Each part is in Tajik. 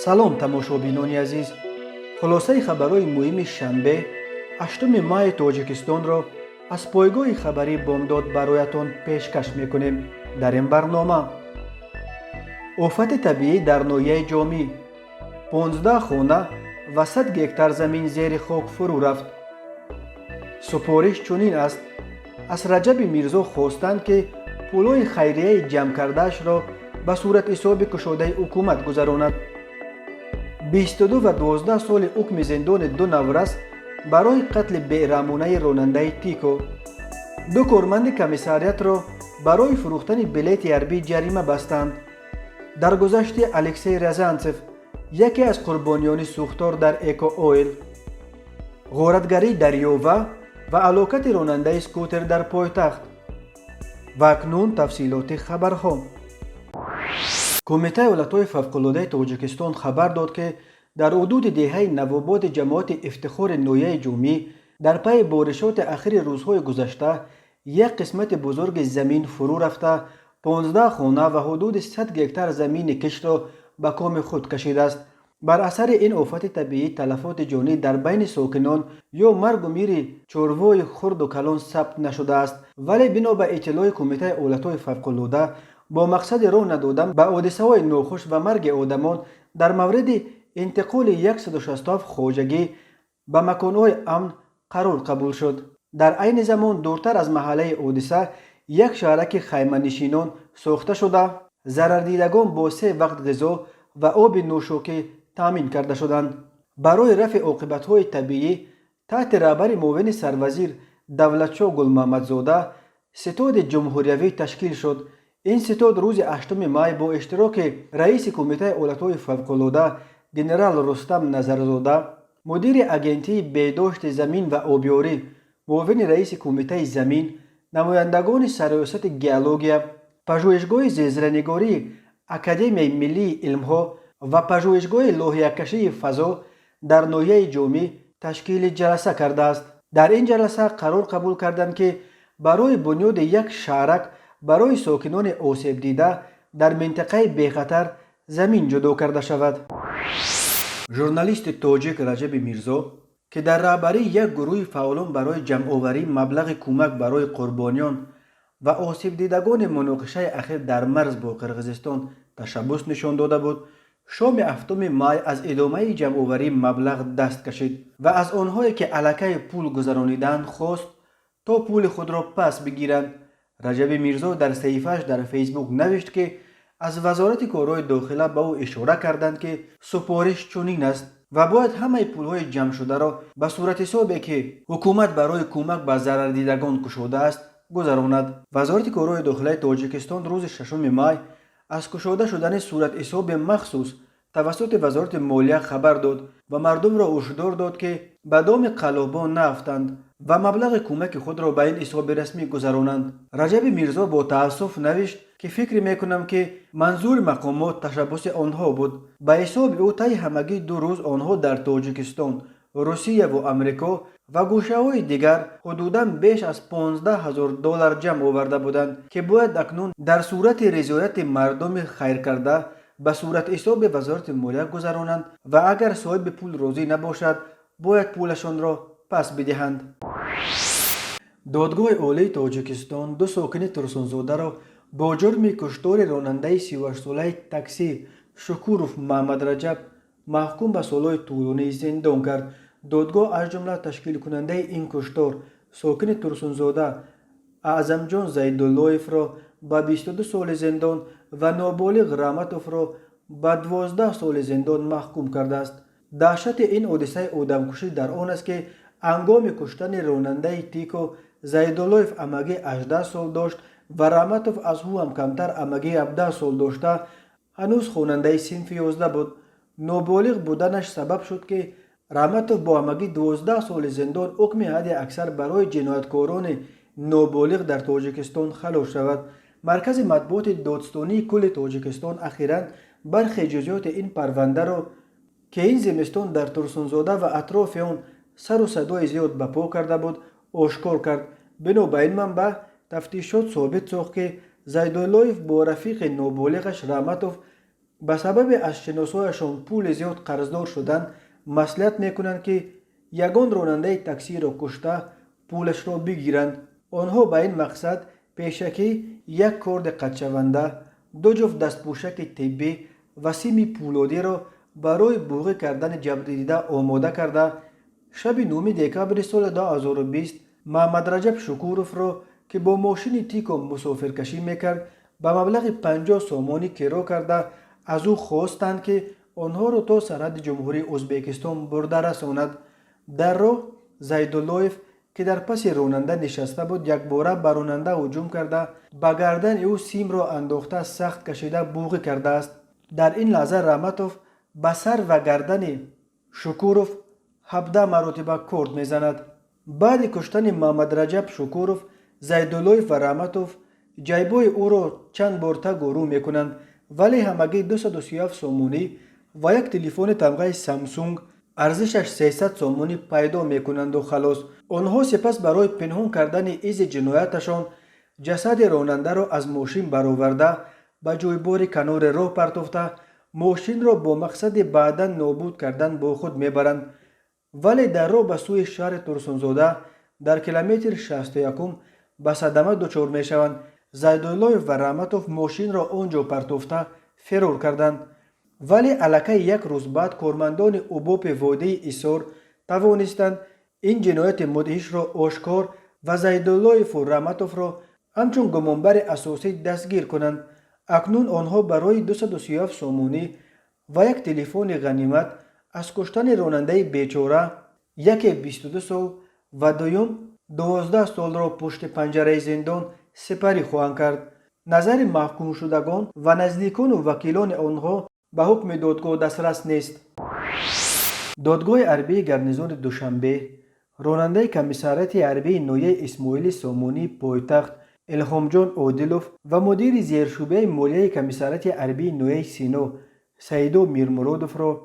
салом тамошобинони азиз, хулосаи хабарои муҳими шанбе 8 майи тоҷикистонро аз пойгоҳи хабари бомдод бароятон пешкаш мекунем. дар ин барнома офати табиӣ дар ноҳияи ҷомӣ, 15 хона ва 100 гектар замин зери хок фурӯ рафт. супориш чунин аст: аз Раҷаби Мирзо хостанд ки пулҳои хайрияи ҷамъкардаашро ба суратҳисоби кушодаи ҳукумат гузаронад. 22 ва 12 соли ҳукми зиндони 2 наврас барои қатли бераҳмонаи ронандаи Тико. 2 корманди комиссариятро барои фурӯхтани билети ҳарбӣ ҷарима бастанд. даргузашти Алексей Рязанцев, яке аз қурбониёни сӯхтор дар Эко Ойл. ғоратгарии дар Ёва ва ҳалокати ронандаи скутер дар пойтахт. ва акнун тафсилоти хабарҳо. кумитаи ҳолатҳои фавқулоддаи Тоҷикистон хабар дод ки дар ҳудуди деҳаи навободи ҷамоати ифтихори ноҳияи ҷомӣ дар пайи боришоти ахири рӯзҳои гузашта як қисмати бузурги замин фурӯ рафта, 15 хона ва ҳудуди 100 гектар замини кишро ба коми худ кашидааст. бар асари ин офати табиӣ талафоти ҷонӣ дар байни сокинон ё маргу мири чорвои хурду калон сабт нашудааст, вале бино ба иттилои кумитаи ҳолатҳои фавқулодда бо мақсади роҳ надодан ба ҳодисаҳои нохуш ва марги одамон дар мавриди интиқоли 167 хоҷагӣ ба маконҳои амн қарор қабул шуд. дар айни замон дуртар аз маҳаллаи ҳодиса як шаҳраки хайманишинон сохта шуда, зарардидагон бо 3 вақт ғизо ва оби нӯшокӣ таъмин карда шуданд. барои рафъи оқибатҳои табиӣ таҳти раҳбари муовини сарвазир Давлатшоҳ Гулмаҳмадзода ситоди ҷумҳуриявӣ ташкил шуд. ин ситод рӯзи 8 май бо иштироки раиси кумитаи ҳолатҳои фавқулодда генерал Рустам Назарзода, мудири агентии беҳдошти замин ва обёрӣ, муовини раиси кумитаи замин, намояндагони сароясати геология, пажӯҳишгоҳи зилзиlanигории Академияи миллии илмҳо ва пажӯҳишгоҳи лоҳиякашии фазо дар ноҳияи ҷомӣ ташкили ҷаласа кардааст. дар ин ҷаласа қарор қабул карданд ки барои бунёди як шаҳрак барои сокинони осебдида дар минтақаи бехатар замин ҷудо карда шавад. журналисти тоҷик Раҷаби Мирзо, ки дар раҳбарии як гурӯҳи фаъолон барои ҷамъоварии маблағи кӯмак барои қурбониён ва осебдидагони муноқишаи ахир дар марз бо Қирғизистон ташаббус нишон дода буд, шоми 7 май аз идомаи ҷамъоварии маблағ даст кашид ва аз онҳое ки аллакай пул гузаронидаанд хост то пули худро пас бигиранд. Раҷаби Мирзо дар саҳифааш дар фейсбук навишт ки аз вазорати корҳои дохила ба ӯ ишора карданд ки супориш чунин аст ва бояд ҳамаи пулҳои ҷамъшударо ба суратҳисобе ки ҳукумат барои кӯмак ба зарардидагон кушодааст гузаронад. вазорати корҳои дохилаи Тоҷикистон рӯзи 6 май аз кушода шудани суратҳисоби махсус тавассути вазорати молия хабар дод ва мардумро ҳушдор дод ки ба доми қаллобон наафтанд ва маблағи кӯмаки худро ба ин ҳисоби расмӣ гузаронанд. Раҷаби Мирзо бо таассуф навишт ки фикр мекунам ки манзури мақомот ташаббуси онҳо буд. ба ҳисоби ӯ таи ҳамагӣ 2 рӯз онҳо дар Тоҷикистон, Русия ву Амрико ва гӯшаҳои дигар ҳудудан беш аз $15,000 ҷамъ оварда буданд ки бояд акнун дар сурати ризояти мардуми хайркарда ба суратҳисоби вазорати молия гузаронанд ва агар соҳиби пул розӣ набошад, бояд пулашонро пас бидиҳанд. додгоҳи олии Тоҷикистон 2 сокини Турсунзодаро бо ҷурми куштори ронандаи 38-солаи таксӣ Шукуров Маҳмадраҷаб маҳкум ба солҳои тӯлонии зиндон кард. додгоҳ аз ҷумла ташкилкунандаи ин куштор сокини Турсунзода Аъзамҷон Зайдуллоевро ба 22 соли зиндон ва ноболиғ Раҳматовро ба 12 соли зиндон маҳкум кардааст. даҳшати ин ҳодисаи одамкушӣ дар он аст ки ҳангоми куштани ронандаи Тико Зайдуллоев амагӣ 18 сол дошт ва Раҳматов аз ӯ ҳам камтар амагӣ 17 сол дошта ҳанӯз хонандаи синфи 11 буд. ноболиғ буданаш сабаб шуд ки Раҳматов бо ҳамагӣ 12 соли зиндон ҳукми ҳадди аксар барои ҷинояткорони ноболиғ дар Тоҷикистон халос шавад. маркази матбуоти додстонии кулли Тоҷикистон ахиран бархе ҷузъиёти ин парвандаро ки ин зимистон дар Турсунзода ва атрофи он сару садои зиёд ба по карда буд ошкор кард. бино ба ин манбаъ тафтишот собит сохт ки Зайдуллоев бо рафиқи ноболиғаш Раҳматов به سبب از شناسایشان پول زیاد قرضدار شدن مصلحت میکنند که یگان راننده تاکسی را کشته پولش را بگیرند. آنها به این مقصد پیشکی یک کارد قدشونده، دو جفت دستپوشک طبی و سیم پولادی را برای بوغی کردن جبریده آماده کرده شب 9 دکبر سال 2020 محمد رجب شکوروف را که با ماشین تیکو مسافرکشی میکرد به مبلغ 50 سومانی کرا کرده از او خواستند که آنها را تا سرحد جمهوری ازبکستان برده رساند. در راه زیداللهیف که در پس راننده نشسته بود یک باره بر راننده هجوم کرده به گردن او سیم را انداخته سخت کشیده بوغی کرده است. در این لحظه رحمتوف به سر و گردن شکوروف 17 مرتبه کورد میزند. بعد کشتن محمد رجب شکوروف، زیداللهیف و رحمتوف جیبای او را چند بار تگ و رو میکنند، ولی همگی 237 سومونی و یک تلفن تمغه سامسونگ ارزشش 300 سومونی پیدا میکنند و خلاص. آنها سپس برای پنهان کردن ایز جنایتشان جسد راننده را از ماشین برآورده به جویبار کنار راه پرتافته ماشین را با مقصد بعدا نابود کردن با خود میبرند. ولی در راه به سوی شهر ترسونزاده در کیلومتر 61 به صدمه دچار میشوند. زیداللهیف و رحمتوف ماشین را آنجا پرتافته فرار کردند. ولی الکی یک روز بعد کارمندان اوباپ وادی ایسار توانستند این جنایت مدهش را آشکار و زیداللهیف و رحمتوف را همچون گمانبر اساسی دستگیر کنند. اکنون آنها برای 237 سومونی و یک تلفن غنیمت از کشتن راننده بیچاره یکی 22 سال و دویم 12 سال را پشت پنجره زندان سپری خواهند کرد. نظر محکوم شدگان و نزدیکان و وکیلان آنها به حکم دادگاه دسترس نیست. دادگاه حربی گرنیزون دوشنبه راننده کمیساریات حربی نویه اسماعیل سامونی پایتخت الهام جان عادلوف و مدیر زیرشعبه مالیه کمیساریات حربی نویه سینو سیدو میرمرادوف را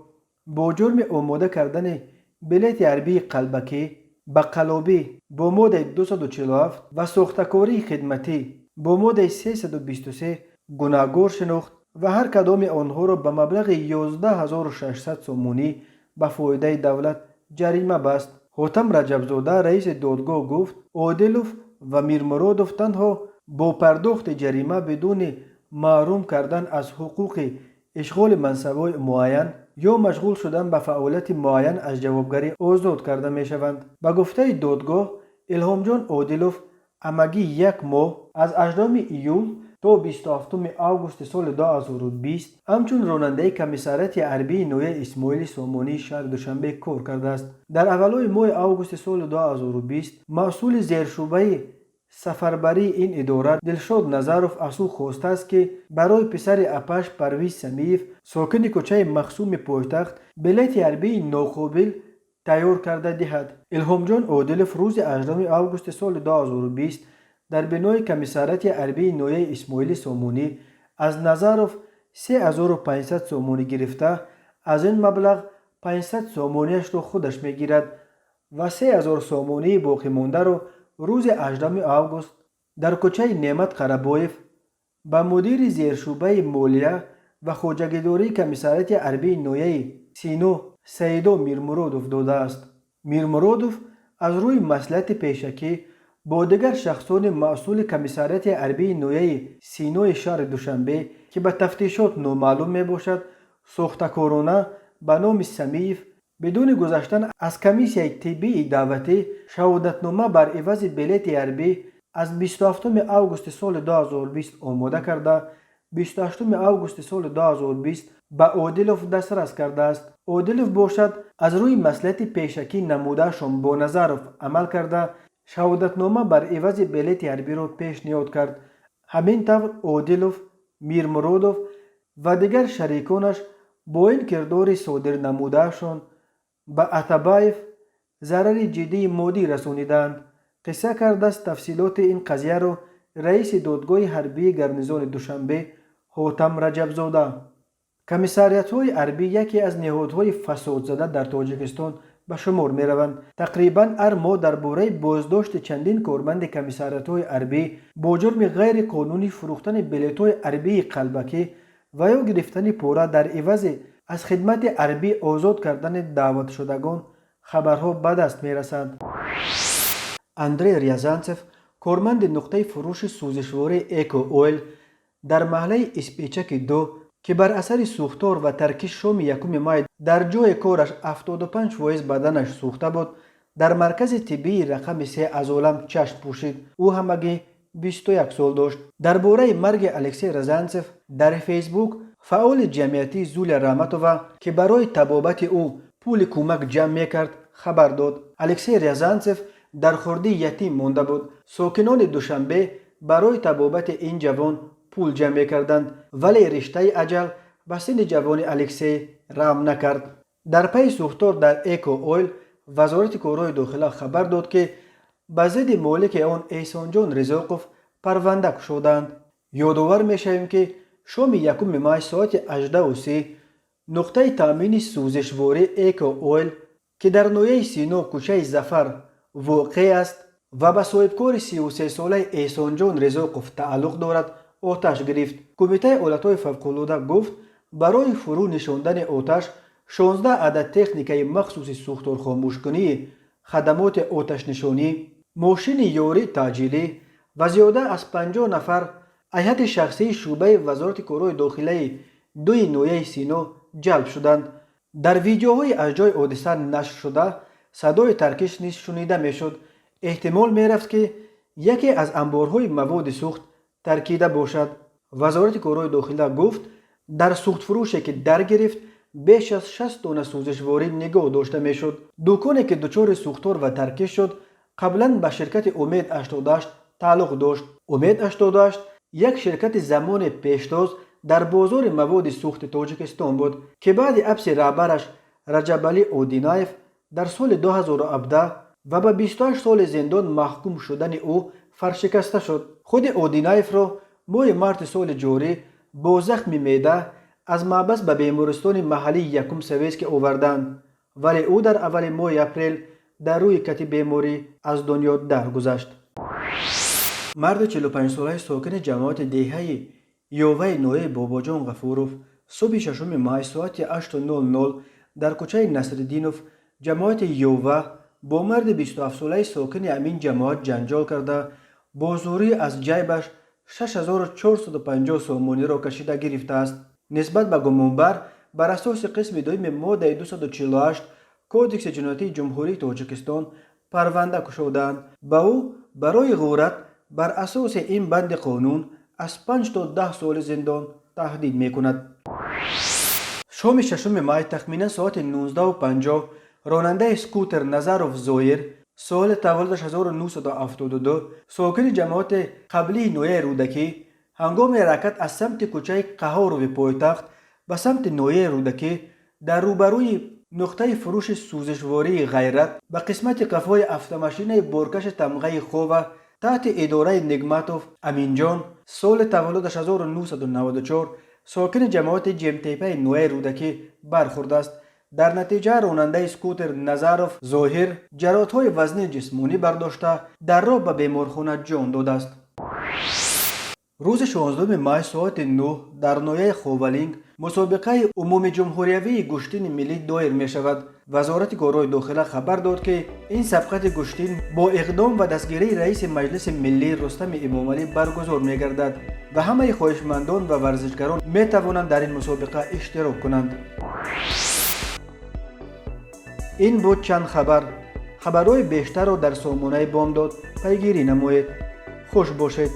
با جرم آماده کردن بلیت حربی قلبکی به قلابی با ماده 247 و ساختکاری خدمتی با ماده 323 گناهگار شناخت و هر کدام آنها را به مبلغ 11600 سومونی به فایده دولت جریمه بست. حاتم رجبزاده رئیس دادگاه گفت عادلوف و میرمرادوف تنها با پرداخت جریمه بدون محروم کردن از حقوق اشغال منصب‌های معین یا مشغول شدن به فعالیت معین از جوابگری آزاد کرده می شوند. به گفته دادگاه الهام جان عادلوف همگی یک ماه از 18 ایول تا 27 آگوست سال 2020 همچون راننده کمیساریات حربی نویه اسماعیل سامونی شهر دوشنبه کار کرده است. در اولای ماه آگوست سال 2020 مسئول زیرشعبه سفربری این اداره دلشاد نظروف از او خواسته است که برای پسر اپش پرویز سمیف ساکن کوچه مخصوم پایتخت بلیت حربی ناقابل تیار کرده دهد. الهام جان عادلوف روز 18 آگوست سال 2020 در بنای کمیساریات حربی نویه اسماعیل سامونی از نظروف 3500 سومونی گرفته از این مبلغ 500 سومونیش را خودش میگیرد و 3000 سومونی باقی مانده را روز 18 آگوست در کوچه نعمت قربایف به مدیر زیرشعبه مالیه و خواجگیداری کمیساریات حربی نویه سینو سیدو میرمرادوف داده است. میرمرادوف از روی مصلحت پیشکی با دیگر شخصان مسئول کمیساریات حربی نویه سینو شهر دوشنبه که به تفتیشات نامعلوم می باشد ساختکارانه به نام سمیف بدون گذشتن از کمیسیه طبی دعوتی شهادتنامه بر عوض بلیت حربی از 27 آگوست سال 2020 آماده کرده 28 آگوست سال 2020 به عادلوف دسترس کرده است. عادلوف باشد از روی مصلحت پیشکی نمودهشان با نظروف عمل کرده شهادتنامه بر عوض بلیت حربی را پیشنهاد کرد. همین طور عادلوف، میرمرادوف و دیگر شریکانش با این کردار صادر نمودهشان به اتبایف ضرر جدی مادی رسانیدند. قصه کرده است تفصیلات این قضیه را رئیس دادگاه حربی گرنیزون دوشنبه حاتم رجبزاده. کمیساریات‌های حربی یکی از نهادهای فساد زده در تاجیکستان به شمار می روند. تقریبا هر ماه درباره بازداشت چندین کارمند کمیساریات‌های حربی با جرم غیر قانونی فروختن بلیط‌های حربی قلبکی و یا گرفتن پورا در عوض از خدمت عربی آزاد کردن دعوت شدگان خبرها به دست می رسد. اندری ریازانتسف، کارمند نقطه فروش سوزشواری ایکو اویل در محله اسپیچک 2 که بر اثر سوختار و ترکش شام 1 مای در جای کارش 75% بدنش سوخته بود، در مرکز طبی رقم 3 از عالم چشم پوشید. او همگی 21 سال داشت. درباره مرگ الکسی ریازانتسف در فیسبوک فعال جمعیتی زولیا رحمتووا که برای طبابت او پول کمک جمع میکرد خبر داد. الکسی ریازانتسف در خردی یتیم مانده بود. ساکنان دوشنبه برای طبابت این جوان پول جمع کردند، ولی رشته اجل به سن جوان الکسی رحم نکرد. در پی سوختار در ایکو اویل وزارت کارهای داخله خبر داد که به ضد مالک آن احسان جان رزاقوف پرونده شدند. یادآور میشویم که شام 1 مای ساعت 18:30 نقطه تامین سوزشواری ایکو اویل که در نویه سینو کوچه ظفر واقع است و به صاحبکار 33 ساله احسان جان رزاقوف تعلق دارد آتش گرفت. کمیته حالتهای فوق‌العاده گفت برای فرو نشاندن آتش 16 عدد تکنیک مخصوص سوختار خاموشکنی، خدمات آتش نشانی، ماشین یاری تعجیلی و زیاده از 50 نفر هیئت شخصی شعبه وزارت کارهای داخله 2 نویه سینو جلب شدند. در ویدیوهای از جای حادثه نشر شده صدای ترکش نیز شنیده میشد. احتمال میرفت که یکی از انبارهای مواد سوخت ترکیده باشد. وزارت کارهای داخله گفت در سوخت فروشی که در گرفت بیش از 60 تن سوزشواری نگاه داشته میشد. دکانی که دچار سوختار و ترکش شد قبلا به شرکت امید 88 تعلق داشت. امید 88 یک شرکت زمان پیشتاز در بازار مواد سوخت تاجیکستان بود که بعد حبس رهبرش رجب علی اودینایف در سال 2017 و به 28 سال زندان محکوم شدن او فرشکسته شد. خود اودینایف را ماه مارس سال جاری با زخم معده از محبس به بیمارستان محلی 1 سویسک آوردند، ولی او در اول ماه اپریل در روی کت بیماری از دنیا درگذشت. مرد 45 ساله ساکن جماعت دهه یووه نویه باباجان غفوروف صبح 6 مای ساعت 8:00 در کوچه نصرالدینوف جماعت یووه با مرد 27 ساله ساکن امین جماعت جنجال کرده با زوری از جیبش 6450 سومانی را کشیده گرفته است. نسبت به گمانبر بر اساس قسم 2 ماده 248 کودکس جنایتی جمهوری تاجیکستان پرونده گشودند. به او برای غارت بر اساس این بند قانون از 5 تا 10 سال زندان تهدید میکند. شام 6 مای تخمینا ساعت 19:50 راننده اسکوتر نظروف زویر سال تولدش 1972 ساکن جماعت قبلی نویه رودکی هنگام حرکت از سمت کوچه قهارو پایتخت به سمت نویه رودکی در روبروی نقطه فروش سوزشواری غیرت به قسمت قفای автомاشین بارکش تمغه خواه تحت اداره نگماتوف امینجان سال تولدش 1994 ساکن جماعت جمتیپه نویه رودکی برخورد است. در نتیجه راننده اسکوتر نظروف ظاهر جراحت‌های وزنی جسمانی برداشته در راه به بیمارخانه جان داده است. روز 16 مای ساعت 9 در نویه خوالینگ مسابقه عمومی جمهوریوی گوشتین ملی دایر می شود. وزارت کارهای داخله خبر داد که این صفقت گوشتین با اقدام و دستگیری رئیس مجلس ملی رستم امامعلی برگزار می گردد و همه خواهشمندان و ورزشکاران می توانند در این مسابقه اشتراک کنند. این بود چند خبر. خبرهای بیشتر را در سامانه بامداد پیگیری نمایید. خوش باشید.